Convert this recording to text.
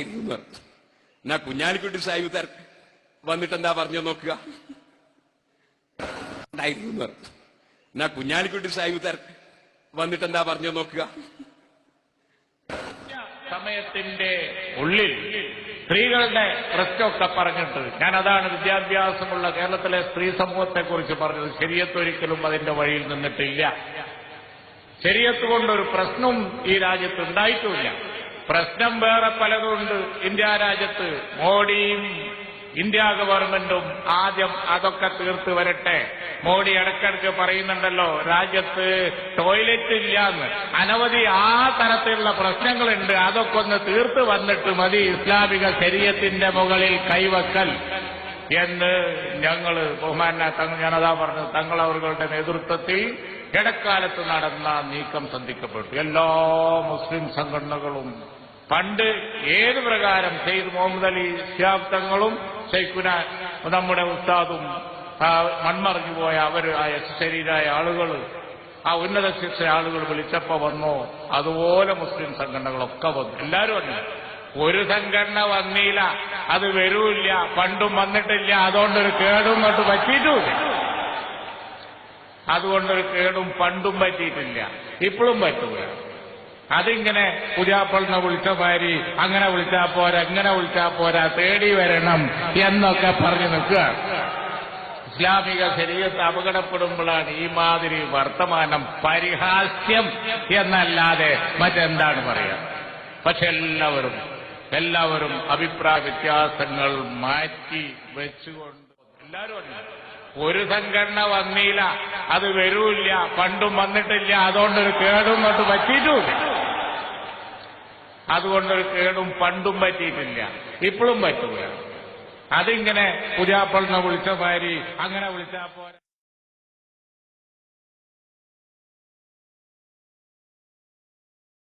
എന്നാ കുഞ്ഞാലിക്കുട്ടി സാഹിബ് വന്നിട്ട് എന്താ പറഞ്ഞു നോക്കുക. എന്നാ കുഞ്ഞാലിക്കുട്ടി സാഹിബ് വന്നിട്ട് എന്താ പറഞ്ഞു നോക്കുക. സമയത്തിന്റെ ഉള്ളിൽ സ്ത്രീകളുടെ പ്രശ്നമൊക്കെ പറഞ്ഞിട്ട് ഞാൻ അതാണ് വിദ്യാഭ്യാസമുള്ള കേരളത്തിലെ സ്ത്രീ സമൂഹത്തെക്കുറിച്ച് പറഞ്ഞത്. ശരീഅത്ത് ഒരിക്കലും അതിന്റെ വഴിയിൽ നിന്നിട്ടില്ല. ശരീഅത്ത് കൊണ്ടൊരു പ്രശ്നവും ഈ രാജ്യത്ത് ഉണ്ടായിട്ടുമില്ല. പ്രശ്നം വേറെ പലതുണ്ട് ഇന്ത്യ രാജ്യത്ത്. മോഡിയും ഇന്ത്യ ഗവൺമെന്റും ആദ്യം അതൊക്കെ തീർത്ത് വരട്ടെ. മോഡി ഇടയ്ക്കിടയ്ക്ക് പറയുന്നുണ്ടല്ലോ രാജ്യത്ത് ടോയ്ലറ്റ് ഇല്ലാന്ന്. അനവധി ആ തരത്തിലുള്ള പ്രശ്നങ്ങളുണ്ട്. അതൊക്കെ ഒന്ന് തീർത്ത് വന്നിട്ട് മതി ഇസ്ലാമിക ശരീഅത്തിന്റെ മുകളിൽ കൈവക്കൽ എന്ന് ഞങ്ങള് ഞാനതാ പറഞ്ഞു. തങ്ങളവരുടെ നേതൃത്വത്തിൽ ഇടക്കാലത്ത് നടന്ന നീക്കം ശ്രദ്ധിക്കപ്പെട്ടു. എല്ലാ മുസ്ലിം സംഘടനകളും പണ്ട് ഏത് പ്രകാരം സെയ്ദ് മുഹമ്മദ് അലി ശിഹാബ് തങ്ങളും ശൈഖുന നമ്മുടെ ഉസ്താദും മൺമറിഞ്ഞു പോയ അവർ ആ ശരീരായ ആളുകൾ ആ ഉന്നത ശിക്ഷ ആളുകൾ വിളിച്ചപ്പോ വന്നോ അതുപോലെ മുസ്ലിം സംഘടനകളൊക്കെ വന്നു. എല്ലാവരും വന്നു. ഒരു സംഘടന വന്നില്ല, അത് വരൂല്ല, പണ്ടും വന്നിട്ടില്ല, അതുകൊണ്ടൊരു കേടും കൊണ്ട് പറ്റിയിട്ടുമില്ല. അതുകൊണ്ടൊരു കേടും പണ്ടും പറ്റിയിട്ടില്ല, ഇപ്പോഴും പറ്റൂല. അതിങ്ങനെ പുതിയാപ്പളിനെ വിളിച്ച മാതിരി അങ്ങനെ വിളിച്ചാ പോരാ, ഇങ്ങനെ വിളിച്ചാ പോരാ, തേടി വരണം എന്നൊക്കെ പറഞ്ഞു നിൽക്കുക. ഇസ്ലാമിക ശരീഅത്ത് അപകടപ്പെടുമ്പോഴാണ് ഈ മാതിരി വർത്തമാനം പരിഹാസ്യം എന്നല്ലാതെ മറ്റെന്താണ് പറയുക. പക്ഷെ എല്ലാവരും അഭിപ്രായ വ്യത്യാസങ്ങൾ മാറ്റി വെച്ചുകൊണ്ട് എല്ലാവരും ഒരു സംഘടന വന്നില്ല, അത് വരൂല്ല, പണ്ടും വന്നിട്ടില്ല, അതുകൊണ്ടൊരു കേടും കൊണ്ട് പറ്റിയിട്ടുമില്ല. അതുകൊണ്ടൊരു കേടും പണ്ടും പറ്റിയിട്ടില്ല, ഇപ്പോഴും പറ്റൂല. അതിങ്ങനെ പുതിയാപ്പളിനെ വിളിച്ച മാതിരി അങ്ങനെ വിളിച്ചാ പോരാ.